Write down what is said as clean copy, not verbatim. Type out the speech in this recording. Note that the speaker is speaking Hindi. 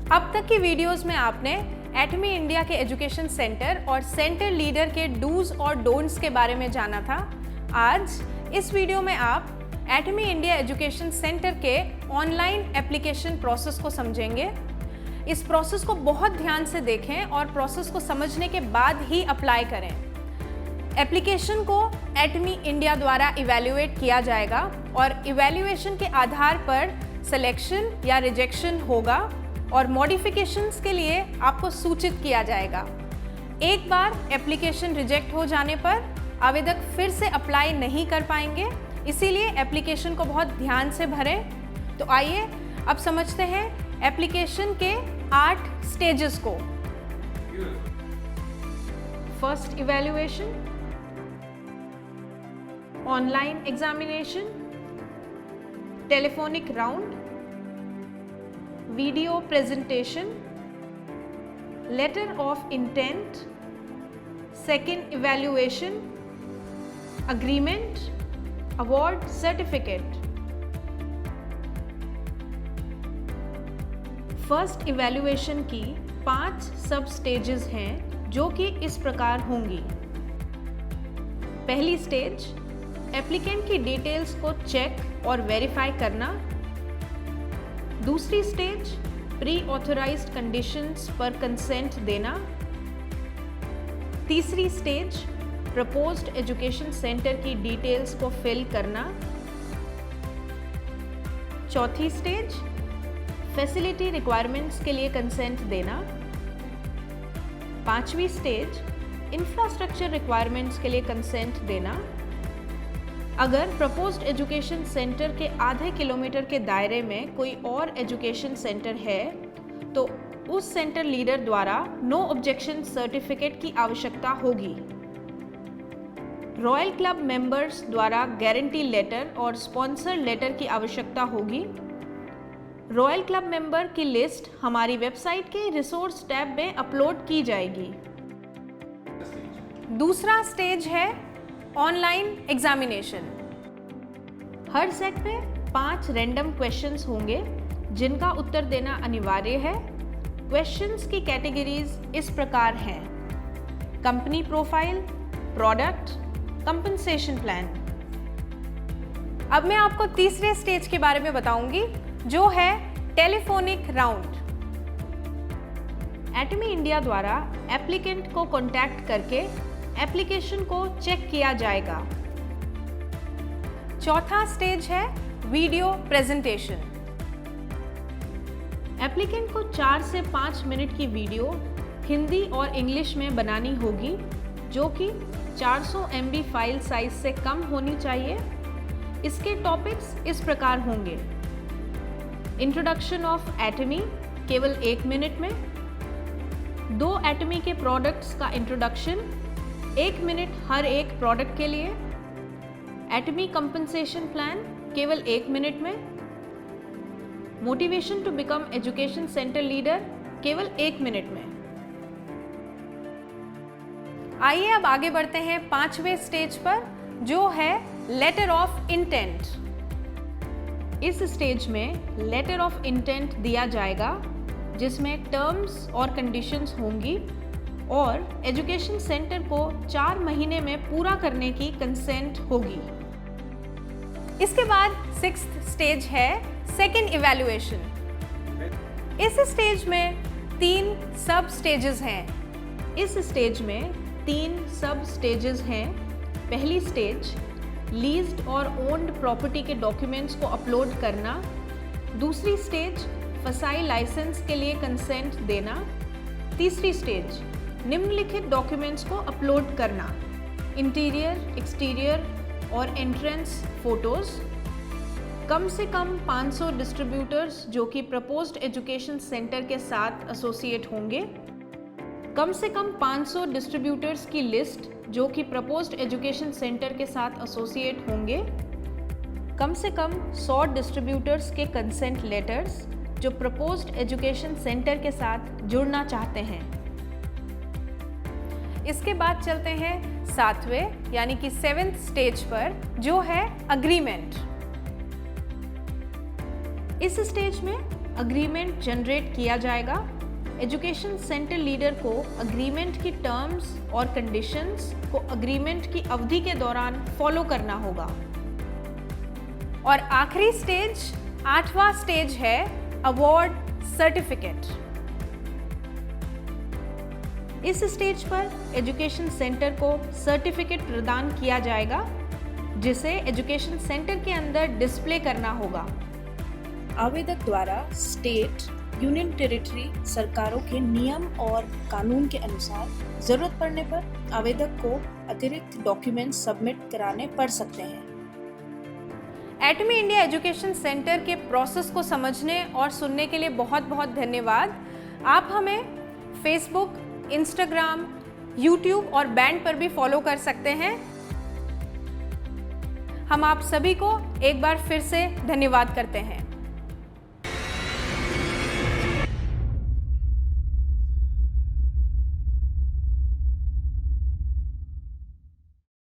अब तक की वीडियोस में आपने एटमी इंडिया के एजुकेशन सेंटर और सेंटर लीडर के डूज और डोंट्स के बारे में जाना था। आज इस वीडियो में आप एटमी इंडिया एजुकेशन सेंटर के ऑनलाइन एप्लीकेशन प्रोसेस को समझेंगे। इस प्रोसेस को बहुत ध्यान से देखें और प्रोसेस को समझने के बाद ही अप्लाई करें। एप्लीकेशन को एटमी इंडिया द्वारा इवैल्यूएट किया जाएगा और इवैल्यूएशन के आधार पर सिलेक्शन या रिजेक्शन होगा और मॉडिफिकेशंस के लिए आपको सूचित किया जाएगा। एक बार एप्लीकेशन रिजेक्ट हो जाने पर आवेदक फिर से अप्लाई नहीं कर पाएंगे, इसीलिए एप्लीकेशन को बहुत ध्यान से भरें। तो आइए अब समझते हैं एप्लीकेशन के 8 स्टेजेस को। First evaluation, online examination, telephonic round, video presentation, letter of intent, second evaluation, agreement, award certificate. First evaluation की 5 सब स्टेजेस हैं जो कि इस प्रकार होंगी। पहली स्टेज, एप्लीकेंट की डिटेल्स को चेक और वेरीफाई करना। दूसरी स्टेज, प्री ऑथराइज्ड कंडीशंस पर कंसेंट देना। तीसरी स्टेज, प्रपोज्ड एजुकेशन सेंटर की डिटेल्स को फिल करना। चौथी स्टेज, फैसिलिटी रिक्वायरमेंट्स के लिए कंसेंट देना। पांचवी स्टेज, इंफ्रास्ट्रक्चर रिक्वायरमेंट्स के लिए कंसेंट देना। अगर प्रपोज्ड एजुकेशन सेंटर के आधे किलोमीटर के दायरे में कोई और एजुकेशन सेंटर है तो उस सेंटर लीडर द्वारा नो ऑब्जेक्शन सर्टिफिकेट की आवश्यकता होगी। रॉयल क्लब मेंबर्स द्वारा गारंटी लेटर और स्पॉन्सर लेटर की आवश्यकता होगी। रॉयल क्लब मेंबर की लिस्ट हमारी वेबसाइट के रिसोर्स टैब में अपलोड की जाएगी। दूसरा स्टेज है ऑनलाइन एग्जामिनेशन। हर सेट में 5 रैंडम क्वेश्चंस होंगे जिनका उत्तर देना अनिवार्य है। क्वेश्चंस की कैटेगरीज इस प्रकार हैं: company profile, product, compensation plan. अब मैं आपको तीसरे स्टेज के बारे में बताऊंगी जो है टेलीफोनिक राउंड। एटमी इंडिया द्वारा एप्लीकेंट को कॉन्टैक्ट करके एप्लीकेशन को चेक किया जाएगा। चौथा स्टेज है वीडियो प्रेजेंटेशन। एप्लीकेंट को 4 से 5 मिनट की वीडियो हिंदी और इंग्लिश में बनानी होगी जो कि 400 MB फाइल साइज से कम होनी चाहिए। इसके टॉपिक्स इस प्रकार होंगे: इंट्रोडक्शन ऑफ एटमी केवल 1 मिनट में, 2 एटमी के प्रोडक्ट्स का इंट्रोडक्शन 1 मिनट हर एक प्रोडक्ट के लिए, एटमी कंपनसेशन प्लान केवल 1 मिनट में, motivation to become education centre leader केवल 1 मिनट में। आइए अब आगे बढ़ते हैं 5वें स्टेज पर जो है लेटर ऑफ इंटेंट। इस स्टेज में लेटर ऑफ इंटेंट दिया जाएगा जिसमें टर्म्स और कंडीशंस होंगी और एजुकेशन सेंटर को 4 महीने में पूरा करने की कंसेंट होगी। इसके बाद 6th स्टेज है सेकेंड इवैल्यूएशन। इस स्टेज में 3 सब स्टेजेस हैं। इस स्टेज में 3 सब स्टेजेस हैं। पहली स्टेज, लीज्ड और ओन्ड प्रॉपर्टी के डॉक्यूमेंट्स को अपलोड करना। दूसरी स्टेज, फसाई लाइसेंस के लिए कंसेंट देना। तीसरी स्टेज, निम्नलिखित डॉक्यूमेंट्स को अपलोड करना: इंटीरियर, एक्सटीरियर और एंट्रेंस फोटोज। कम से कम 500 डिस्ट्रीब्यूटर्स जो कि प्रपोज्ड एजुकेशन सेंटर के साथ एसोसिएट होंगे। कम से कम 500 डिस्ट्रीब्यूटर्स की लिस्ट जो कि प्रपोज्ड एजुकेशन सेंटर के साथ एसोसिएट होंगे। कम से कम 100 डिस्ट्रीब्यूटर्स के कंसेंट लेटर्स जो प्रपोज्ड एजुकेशन सेंटर के साथ जुड़ना चाहते हैं। इसके बाद चलते हैं 7वें यानी कि 7th स्टेज पर जो है अग्रीमेंट। इस स्टेज में अग्रीमेंट जनरेट किया जाएगा। एजुकेशन सेंटर लीडर को अग्रीमेंट की टर्म्स और कंडीशंस को अग्रीमेंट की अवधि के दौरान फॉलो करना होगा। और आखिरी स्टेज, 8वां स्टेज है अवार्ड सर्टिफिकेट। इस स्टेज पर एजुकेशन सेंटर को सर्टिफिकेट प्रदान किया जाएगा, जिसे एजुकेशन सेंटर के अंदर डिस्प्ले करना होगा। आवेदक द्वारा स्टेट, यूनियन टेरिटरी सरकारों के नियम और कानून के अनुसार जरूरत पड़ने पर आवेदक को अतिरिक्त डॉक्यूमेंट सबमिट कराने पड़ सकते हैं। एटमी इंडिया एजुकेशन सेंटर के प्रोसेस को समझने और सुनने के लिए बहुत बहुत धन्यवाद। आप हमें फेसबुक, इंस्टाग्राम, यूट्यूब और बैंड पर भी फॉलो कर सकते हैं। हम आप सभी को एक बार फिर से धन्यवाद करते हैं।